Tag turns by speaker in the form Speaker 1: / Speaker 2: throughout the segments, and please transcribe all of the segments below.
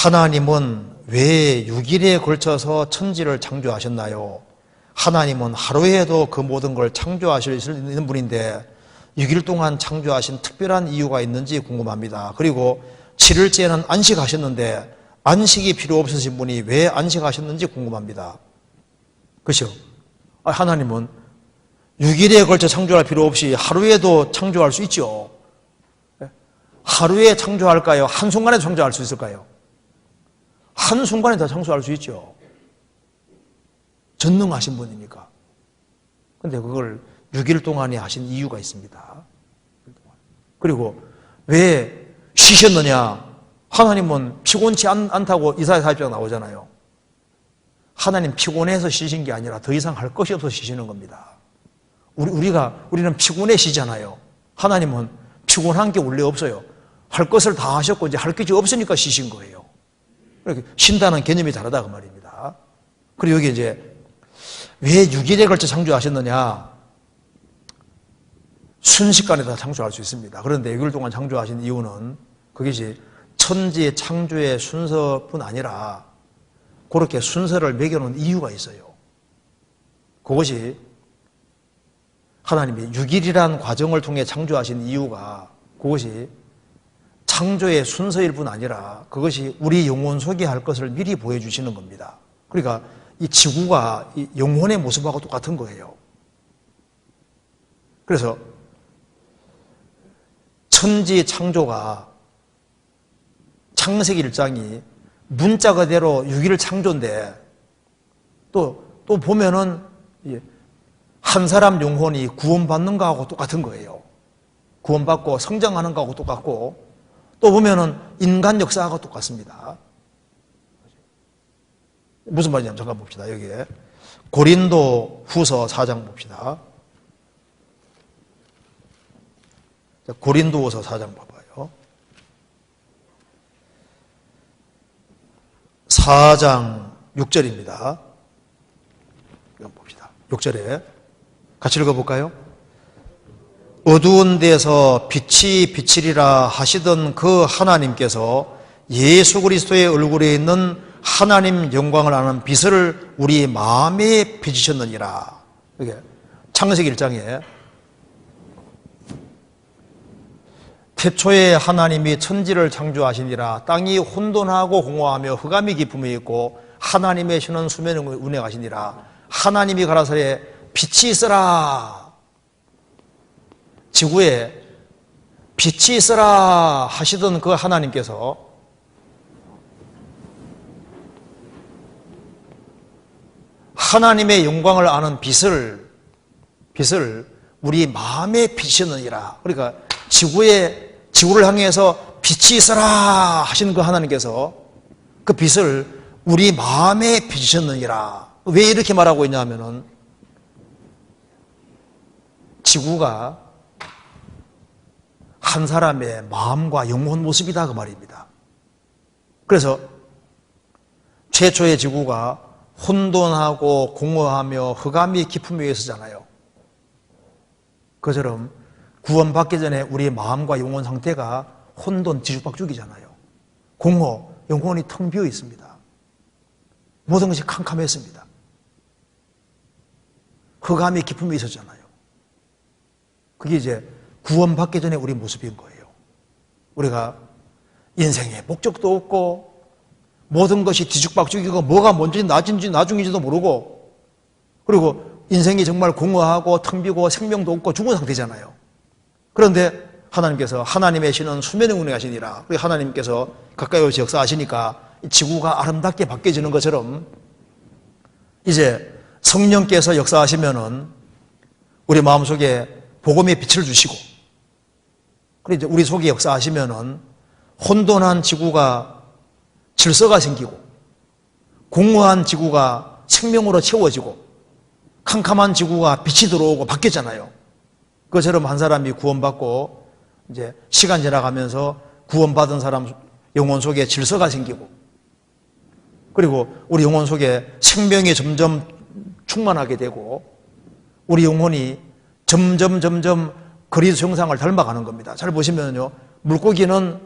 Speaker 1: 하나님은 왜 6일에 걸쳐서 천지를 창조하셨나요? 하나님은 하루에도 그 모든 걸 창조하실 수 있는 분인데 6일 동안 창조하신 특별한 이유가 있는지 궁금합니다. 그리고 7일째는 안식하셨는데 안식이 필요 없으신 분이 왜 안식하셨는지 궁금합니다. 그렇죠? 하나님은 6일에 걸쳐 창조할 필요 없이 하루에도 창조할 수 있죠. 하루에 창조할까요? 한순간에 창조할 수 있을까요? 한순간에 다 창조할 수 있죠. 전능하신 분이니까. 근데 그걸 6일 동안에 하신 이유가 있습니다. 그리고 왜 쉬셨느냐? 하나님은 피곤치 않다고 이사야 40장 나오잖아요. 하나님 피곤해서 쉬신 게 아니라 더 이상 할 것이 없어서 쉬시는 겁니다. 우리는 피곤해 쉬잖아요. 하나님은 피곤한 게 원래 없어요. 할 것을 다 하셨고 이제 할 것이 없으니까 쉬신 거예요. 이렇게 쉰다는 개념이 다르다 그 말입니다. 그리고 여기 이제 왜 6일에 걸쳐 창조하셨느냐? 순식간에 다 창조할 수 있습니다. 그런데 6일 동안 창조하신 이유는 그것이 천지의 창조의 순서뿐 아니라 그렇게 순서를 매겨놓은 이유가 있어요. 그것이 하나님이 6일이라는 과정을 통해 창조하신 이유가 그것이 창조의 순서일 뿐 아니라 그것이 우리 영혼 속에 할 것을 미리 보여주시는 겁니다. 그러니까 이 지구가 이 영혼의 모습하고 똑같은 거예요. 그래서 천지 창조가 창세기 1장이 문자 그대로 6일 창조인데 또 보면은 한 사람 영혼이 구원받는 거하고 똑같은 거예요. 구원받고 성장하는 거하고 똑같고 또 보면은 인간 역사하고 똑같습니다. 무슨 말이냐면 잠깐 봅시다. 여기에 고린도 후서 4장 봅시다. 고린도 후서 4장 봐봐요. 4장 6절입니다. 이거 봅시다. 6절에 같이 읽어볼까요? 어두운 데서 빛이 비치리라 하시던 그 하나님께서 예수 그리스도의 얼굴에 있는 하나님 영광을 아는 빛을 우리 마음에 비치셨느니라. 이게 창세기 1장에 태초에 하나님이 천지를 창조하시니라. 땅이 혼돈하고 공허하며 흑암이 깊음이 있고 하나님의 신은 수면을 운행하시니라. 하나님이 가라사대 빛이 있으라. 지구에 빛이 있으라 하시던 그 하나님께서 하나님의 영광을 아는 빛을 우리 마음에 비치느니라. 그러니까 지구를 향해서 빛이 있어라 하시는 그 하나님께서 그 빛을 우리 마음에 비치셨느니라. 왜 이렇게 말하고 있냐면은 지구가 한 사람의 마음과 영혼 모습이다 그 말입니다. 그래서 최초의 지구가 혼돈하고 공허하며 흑암이 깊음 위에 있었잖아요. 그처럼 구원받기 전에 우리의 마음과 영혼 상태가 혼돈, 뒤죽박죽이잖아요. 공허, 영혼이 텅 비어 있습니다. 모든 것이 캄캄했습니다. 흑암이 깊음 위에 있었잖아요. 그게 이제 구원받기 전에 우리 모습인 거예요. 우리가 인생에 목적도 없고 모든 것이 뒤죽박죽이고 뭐가 먼저인지 나중인지 나중인지도 모르고 그리고 인생이 정말 공허하고 텅 비고 생명도 없고 죽은 상태잖아요. 그런데 하나님께서 하나님의 신은 수면에 운행하시니라. 우리 하나님께서 가까이 오셔서 역사하시니까 지구가 아름답게 바뀌어지는 것처럼 이제 성령께서 역사하시면은 우리 마음속에 복음의 빛을 주시고 그리고 이제 우리 속에 역사하시면은 혼돈한 지구가 질서가 생기고 공허한 지구가 생명으로 채워지고 캄캄한 지구가 빛이 들어오고 바뀌었잖아요. 그것처럼 한 사람이 구원받고 이제 시간 지나가면서 구원받은 사람 영혼 속에 질서가 생기고 그리고 우리 영혼 속에 생명이 점점 충만하게 되고 우리 영혼이 점점 그리스도 형상을 닮아가는 겁니다. 잘 보시면요, 물고기는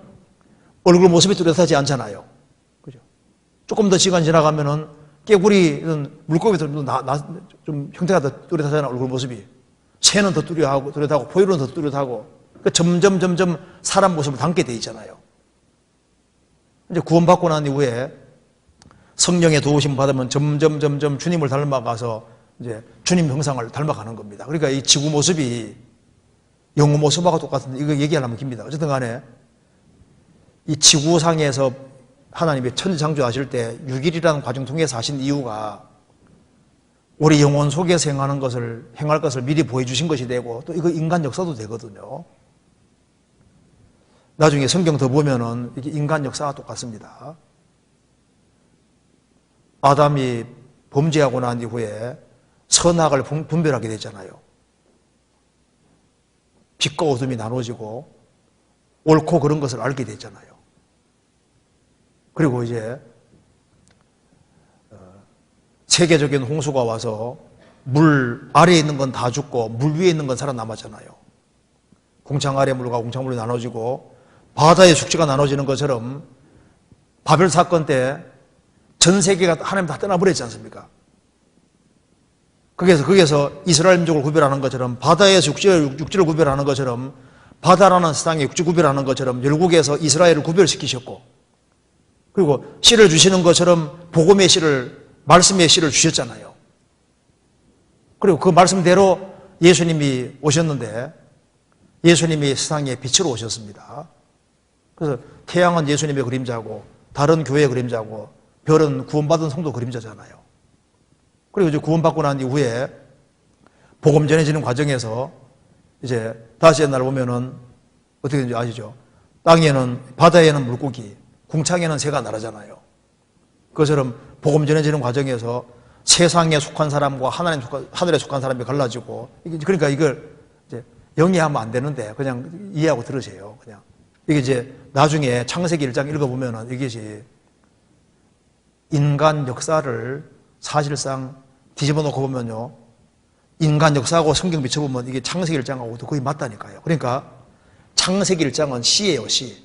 Speaker 1: 얼굴 모습이 뚜렷하지 않잖아요. 그죠? 조금 더 시간 지나가면은 깨구리, 물고기도 좀 형태가 더 뚜렷하잖아, 얼굴 모습이. 새는 더 뚜렷하고, 포유류는 더 뚜렷하고, 점점 사람 모습을 담게 돼 있잖아요. 이제 구원받고 난 이후에 성령의 도우심 받으면 점점 주님을 닮아가서 이제 주님 형상을 닮아가는 겁니다. 그러니까 이 지구 모습이 영혼 모습하고 똑같은데 이거 얘기하려면 깁니다. 어쨌든 간에 이 지구상에서 하나님이 천지창조하실 때 6일이라는 과정 통해서 하신 이유가 우리 영혼 속에서 행할 것을 미리 보여주신 것이 되고 또 이거 인간 역사도 되거든요. 나중에 성경 더 보면은 이게 인간 역사와 똑같습니다. 아담이 범죄하고 난 이후에 선악을 분별하게 됐잖아요. 빛과 어둠이 나눠지고 옳고 그런 것을 알게 됐잖아요. 그리고 이제 세계적인 홍수가 와서 물 아래에 있는 건 다 죽고 물 위에 있는 건 살아남았잖아요. 공창 아래 물과 공창 물이 나눠지고 바다의 숙지가 나눠지는 것처럼 바벨 사건 때 전 세계가 하나님 다 떠나버렸지 않습니까? 거기에서 이스라엘 민족을 구별하는 것처럼 바다에서 육지를 구별하는 것처럼 바다라는 세상에 육지 구별하는 것처럼 열국에서 이스라엘을 구별시키셨고 그리고 씨를 주시는 것처럼 복음의 씨를 말씀의 씨를 주셨잖아요. 그리고 그 말씀대로 예수님이 오셨는데 예수님이 세상에 빛으로 오셨습니다. 그래서 태양은 예수님의 그림자고 다른 교회의 그림자고 별은 구원받은 성도 그림자잖아요. 그리고 이제 구원받고 난 이후에 복음 전해지는 과정에서 이제 다시 옛날 보면은 어떻게 되는지 아시죠? 땅에는 바다에는 물고기, 궁창에는 새가 날아잖아요. 그것처럼 복음 전해지는 과정에서 세상에 속한 사람과 하늘에 속한 사람이 갈라지고 그러니까 이걸 이제 영위하면 안 되는데 그냥 이해하고 들으세요. 그냥 이게 이제 나중에 창세기 1장 읽어보면은 이것이 인간 역사를 사실상 뒤집어 놓고 보면요. 인간 역사하고 성경 비춰보면 이게 창세기 1장하고도 거의 맞다니까요. 그러니까 창세기 1장은 시예요, 시.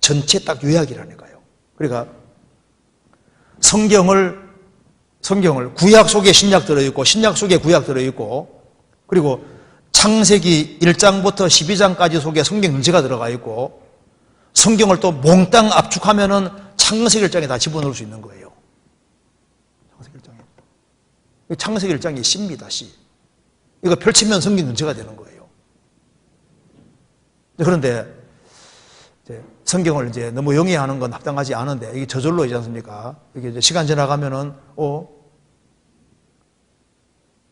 Speaker 1: 전체 딱 요약이라니까요. 그러니까 성경을 구약 속에 신약 들어있고 신약 속에 구약 들어있고 그리고 창세기 1장부터 12장까지 속에 성경 전체가 들어가 있고 성경을 또 몽땅 압축하면은 창세기 1장에 다 집어넣을 수 있는 거예요. 창세기 1장이 시입니다, 시. 이거 펼치면 성경 전체가 되는 거예요. 그런데 성경을 이제 너무 영위하는 건 합당하지 않은데 이게 저절로 있지 않습니까? 이게 이제 시간 지나가면은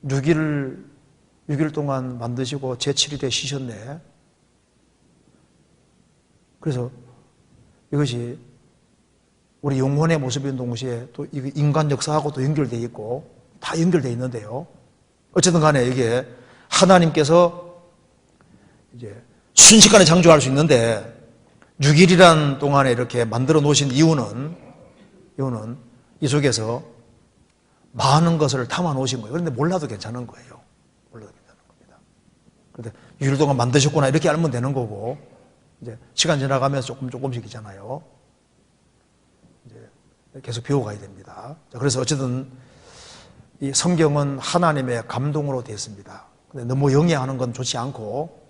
Speaker 1: 6일 동안 만드시고 제7일에 쉬셨네. 그래서 이것이 우리 영혼의 모습인 동시에 또 인간 역사하고 또 연결되어 있고 다 연결되어 있는데요. 어쨌든 간에 이게 하나님께서 이제 순식간에 창조할 수 있는데 6일이란 동안에 이렇게 만들어 놓으신 이유는 이 속에서 많은 것을 담아 놓으신 거예요. 그런데 몰라도 괜찮은 거예요. 몰라도 괜찮은 겁니다. 그런데 6일 동안 만드셨구나 이렇게 알면 되는 거고 이제 시간 지나가면서 조금씩이잖아요. 이제 계속 배워가야 됩니다. 자, 그래서 어쨌든 이 성경은 하나님의 감동으로 되어 있습니다. 근데 너무 영위하는 건 좋지 않고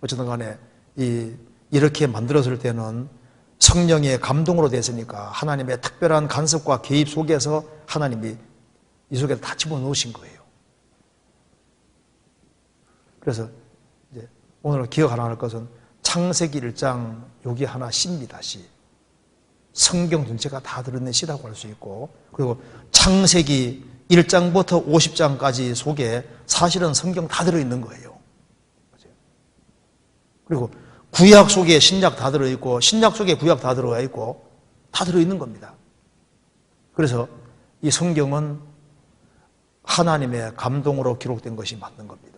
Speaker 1: 어쨌든 간에 이렇게 만들었을 때는 성령의 감동으로 됐으니까 하나님의 특별한 간섭과 개입 속에서 하나님이 이 속에 다 집어넣으신 거예요. 그래서 이제 오늘 기억하라 할 것은 창세기 1장 여기 하나 시입니다. 시. 성경 전체가 다 들어있는 시라고 할 수 있고 그리고 창세기 1장부터 50장까지 속에 사실은 성경 다 들어있는 거예요. 그리고 구약 속에 신약 다 들어있고 신약 속에 구약 다 들어가 있고 다 들어있는 겁니다. 그래서 이 성경은 하나님의 감동으로 기록된 것이 맞는 겁니다.